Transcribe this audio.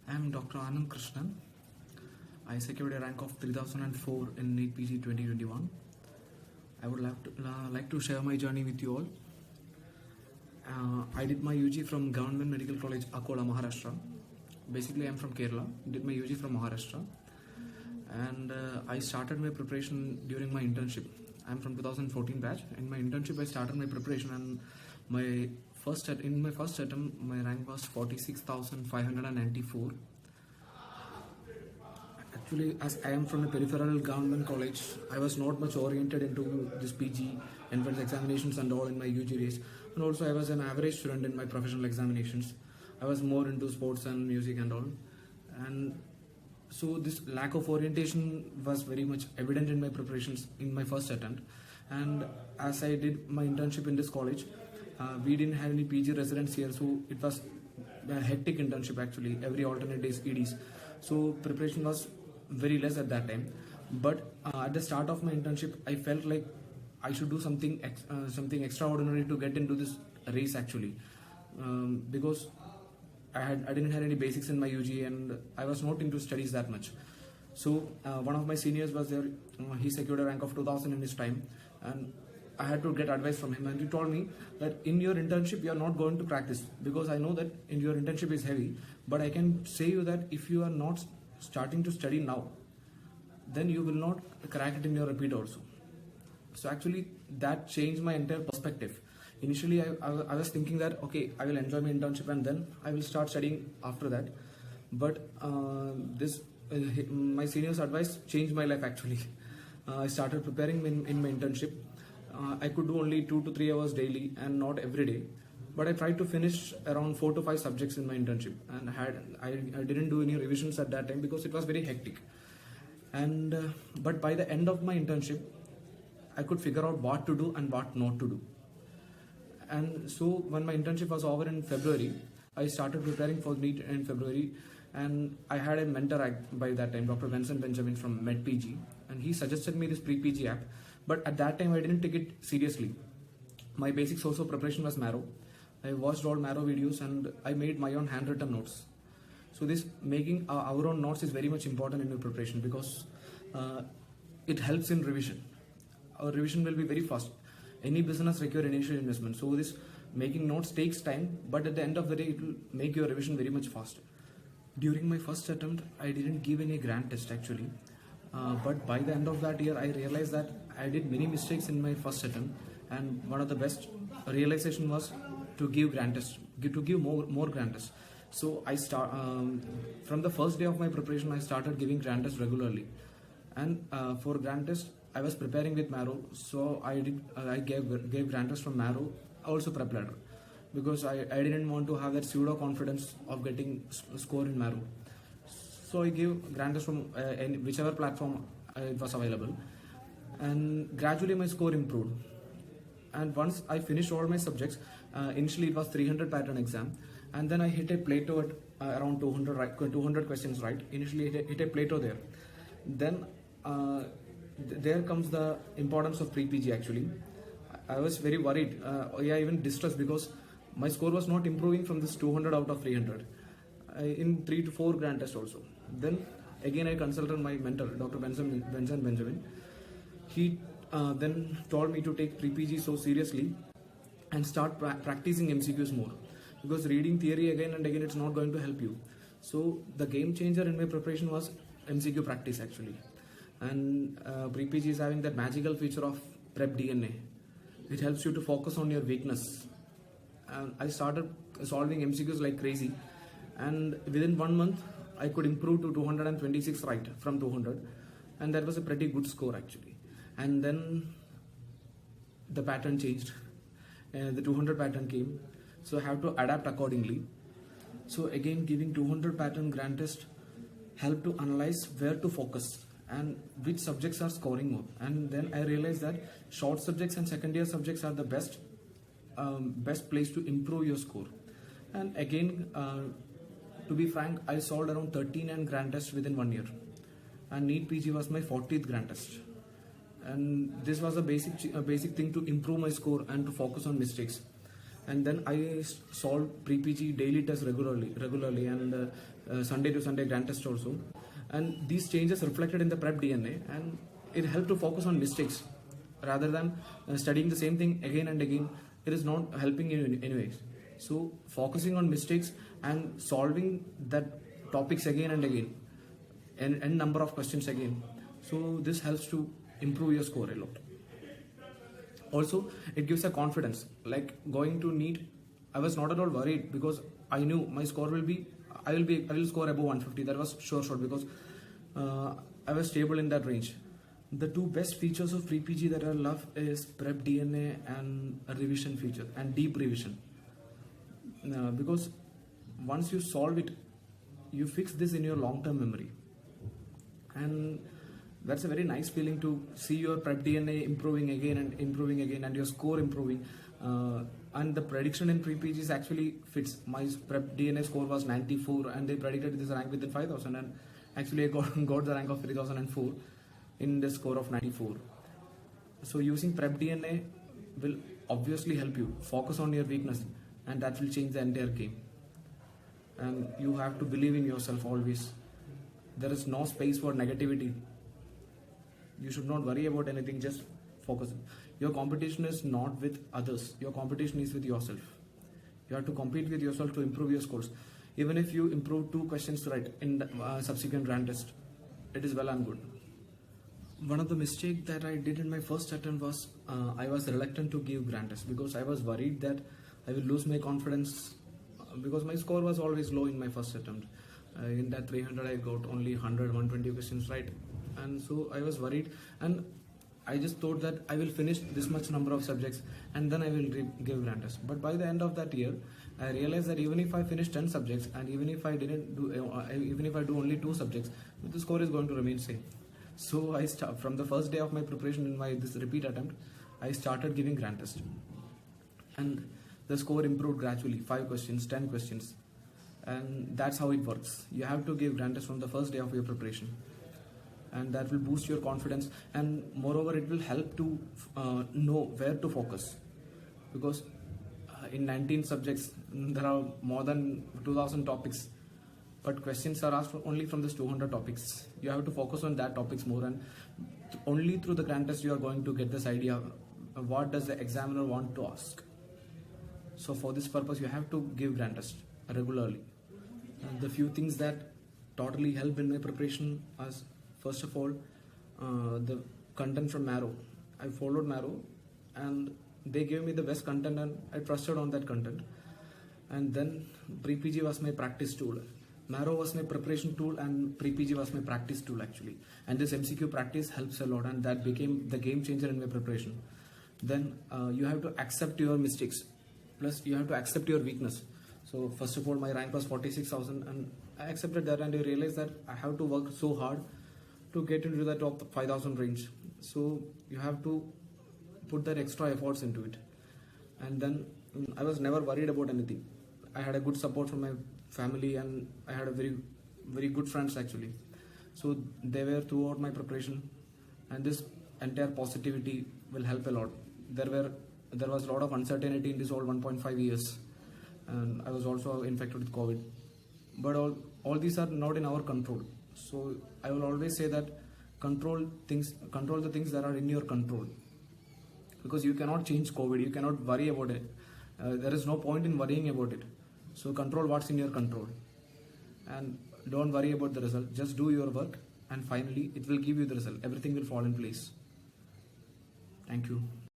I am Dr. Anand Krishnan. I secured a rank of 3004 in NEET PG 2021. I would like to share my journey with you all. I did my UG from Government Medical College, Akola, Maharashtra. Basically, I am from Kerala. Did my UG from Maharashtra, and I started my preparation during my internship. I am from 2014 batch. In my internship, I started my preparation, and in my first attempt, my rank was 46,594. Actually, as I am from a peripheral government college, I was not much oriented into this PG entrance examinations and all in my UG days. And also, I was an average student in my professional examinations. I was more into sports and music and all. And so this lack of orientation was very much evident in my preparations in my first attempt. And as I did my internship in this college, we didn't have any PG residents here, so it was a hectic internship actually, every alternate days EDs. So preparation was very less at that time. But at the start of my internship, I felt like I should do something extraordinary to get into this race actually, because I didn't have any basics in my UG and I was not into studies that much. So one of my seniors was there. He secured a rank of 2000 in his time, and I had to get advice from him. And he told me that in your internship you are not going to crack this, because I know that in your internship is heavy. But I can say you that if you are not starting to study now, then you will not crack it in your repeat also. So actually that changed my entire perspective. Initially I was thinking that okay, I will enjoy my internship and then I will start studying after that. But my senior's advice changed my life actually. I started preparing in my internship. I could do only 2 to 3 hours daily and not every day. But I tried to finish around 4 to 5 subjects in my internship, and I didn't do any revisions at that time because it was very hectic. And but by the end of my internship, I could figure out what to do and what not to do. And so when my internship was over in February, I started preparing for NEET in February, and I had a mentor by that time, Dr. Vincent Benjamin from MedPG, and he suggested me this pre-PG app. But at that time, I didn't take it seriously. My basic source of preparation was Marrow. I watched all Marrow videos and I made my own handwritten notes. So this making our own notes is very much important in your preparation, because it helps in revision. Our revision will be very fast. Any business require initial investment. So this making notes takes time, but at the end of the day, it will make your revision very much faster. During my first attempt, I didn't give any grand test actually. But by the end of that year, I realized that I did many mistakes in my first attempt, and one of the best realization was to give grand test, to give more grand tests. So I start from the first day of my preparation, I started giving grand tests regularly, and for grand test, I was preparing with Marrow, so I gave grand tests from Marrow, also Prep Ladder, because I didn't want to have that pseudo confidence of getting score in Marrow. So I gave grand test from whichever platform it was available, and gradually my score improved. And once I finished all my subjects, initially it was 300 pattern exam, and then I hit a plateau at around 200 questions, right? Initially hit a plateau there. Then there comes the importance of pre-PG actually. I was very worried, even distressed, because my score was not improving from this 200 out of 300 in 3 to 4 grand tests also. Then again I consulted my mentor, Dr. Vincent Benjamin. He then told me to take pre-PG so seriously and start practicing MCQs more, because reading theory again and again, it's not going to help you. So the game changer in my preparation was MCQ practice actually. And pre-PG is having that magical feature of prep DNA. It helps you to focus on your weakness. And I started solving MCQs like crazy, and within 1 month I could improve to 226 right from 200, and that was a pretty good score actually. And then the pattern changed, the 200 pattern came, so I have to adapt accordingly. So again, giving 200 pattern grand test helped to analyze where to focus and which subjects are scoring more. And then I realized that short subjects and second year subjects are the best place to improve your score. And again, to be frank, I solved around 13 and grand tests within 1 year, and NEET PG was my 40th grand test. And this was a basic thing to improve my score and to focus on mistakes. And then I solve pre-PG daily tests regularly, and Sunday to Sunday grand test also. And these changes reflected in the prep DNA, and it helped to focus on mistakes rather than studying the same thing again and again. It is not helping you in anyways. So focusing on mistakes and solving that topics again and again, and number of questions again. So this helps to improve your score a lot. Also, it gives a confidence. Like going to NEET, I was not at all worried because I knew my score will be. I will score above 150. That was sure because I was stable in that range. The two best features of pre-PG that I love is prep DNA and a revision feature and deep revision. Because once you solve it, you fix this in your long-term memory, and that's a very nice feeling to see your prep DNA improving again and your score improving. And the prediction in pre-PG is actually fits. My prep DNA score was 94 and they predicted this rank within 5,000, and actually I got the rank of 3004 in the score of 94. So using prep DNA will obviously help you focus on your weakness, and that will change the entire game. And you have to believe in yourself always. There is no space for negativity. You should not worry about anything, just focus. Your competition is not with others, your competition is with yourself. You have to compete with yourself to improve your scores. Even if you improve 2 questions right in the subsequent grand test, it is well and good. One of the mistakes that I did in my first attempt was I was reluctant to give grand test because I was worried that I will lose my confidence because my score was always low in my first attempt. In that 300 I got only 120 questions right, and so I was worried, and I just thought that I will finish this much number of subjects and then I will give grand test. But by the end of that year, I realized that even if I finish 10 subjects and even if I do only 2 subjects, the score is going to remain same. So from the first day of my preparation in this repeat attempt, I started giving grand test, and the score improved gradually. 5 questions, 10 questions, and that's how it works. You have to give grand test from the first day of your preparation, and that will boost your confidence, and moreover it will help to know where to focus, because in 19 subjects there are more than 2000 topics, but questions are asked only from this 200 topics. You have to focus on that topics more, and only through the grand test you are going to get this idea of what does the examiner want to ask. So for this purpose you have to give grand test regularly. And the few things that totally helped in my preparation was, first of all, the content from Marrow. I followed Marrow and they gave me the best content and I trusted on that content. And then pre-PG was my practice tool. Marrow was my preparation tool and pre-PG was my practice tool actually. And this MCQ practice helps a lot, and that became the game changer in my preparation. Then you have to accept your mistakes. Plus you have to accept your weakness. So first of all, my rank was 46,000 and I accepted that, and I realized that I have to work so hard to get into the top 5,000 range. So you have to put that extra efforts into it. And then I was never worried about anything. I had a good support from my family and I had a very good friends actually. So they were throughout my preparation, and this entire positivity will help a lot. There was a lot of uncertainty in this whole 1.5 years, and I was also infected with COVID. But all these are not in our control. So I will always say that control the things that are in your control, because you cannot change COVID. You cannot worry about it. There is no point in worrying about it. So control what's in your control, and don't worry about the result. Just do your work, and finally it will give you the result. Everything will fall in place. Thank you.